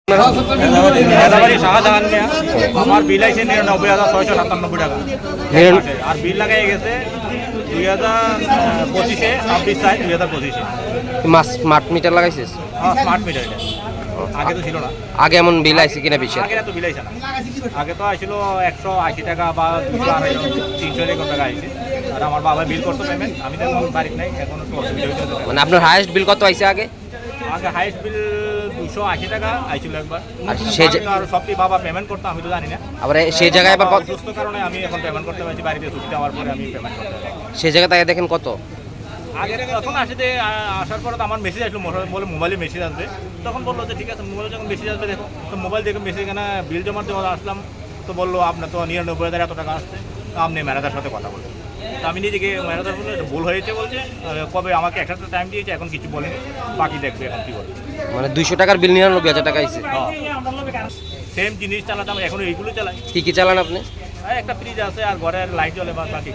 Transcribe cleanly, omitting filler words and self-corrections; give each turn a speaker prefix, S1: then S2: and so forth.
S1: শাহজাহান মিয়া, আমার বিল আছে 99,697 টাকা আর বিল লাগাই গেছে 2025-এ 26/4/2025-এ।
S2: Smart meter লাগাইছিস?
S1: হ্যাঁ, স্মার্ট মিটার এটা। আগে তো ছিল না।
S2: আগে এমন বিল আইছে কিনা বেশি?
S1: আগে তো বিল আইছে না। আগে তো আসছিল 180 টাকা বা 200-300 এরকম টাকা আইছে। আর আমার বাবা বিল করতো পেমেন্ট, আমি তো এখন বাড়িতে নাই, এখন একটু অসুবিধা হয়েছে।
S2: মানে আপনার হাইয়েস্ট বিল কত আইছে আগে?
S1: আগে হাইস্ট বিল 280 টাকা আইছিল একবার।
S2: আর সেই
S1: আর সবটি বাবা পেমেন্ট করতো, আমি তো জানি না।
S2: আবার সেই জায়গায় আবার
S1: সুস্থ কারণে আমি এখন পেমেন্ট করতে পারছি, বাড়িতে ছুটি দেওয়ার পরে আমি পেমেন্ট করতে পারছি।
S2: সেই জায়গায় তাই দেখেন কত?
S1: আগে যখন আসার পরে তো আমার মেসেজ আসলো, বলে মোবাইলে মেসেজ আসবে। তখন বললো যে ঠিক আছে, মোবাইলে যখন মেসেজ আসবে দেখো। তো মোবাইল দেখে মেসেজ এখানে বিল জমা দেওয়া আসলাম, তো বললো আপনার তো 99,000 এত টাকা আসছে, তো আপনি ম্যানেজার সাথে কথা বলবেন। তো আমি নিজেকে ম্যানেজার বললো ভুল হয়েছে বলছে, কবে আমাকে একটা টাইম দিয়েছে, এখন কিছু বলেনি, বাকি দেখবে এখন কী বলে।
S2: মানে 200 টাকার বিল 99,000 টাকা আইছে।
S1: সেম জিনিস চালাতাম, এখন এইগুলো চালাই।
S2: কি কি চালান আপনি?
S1: একটা ফ্রিজ আছে আর ঘরের লাইট জ্বলে, বাকি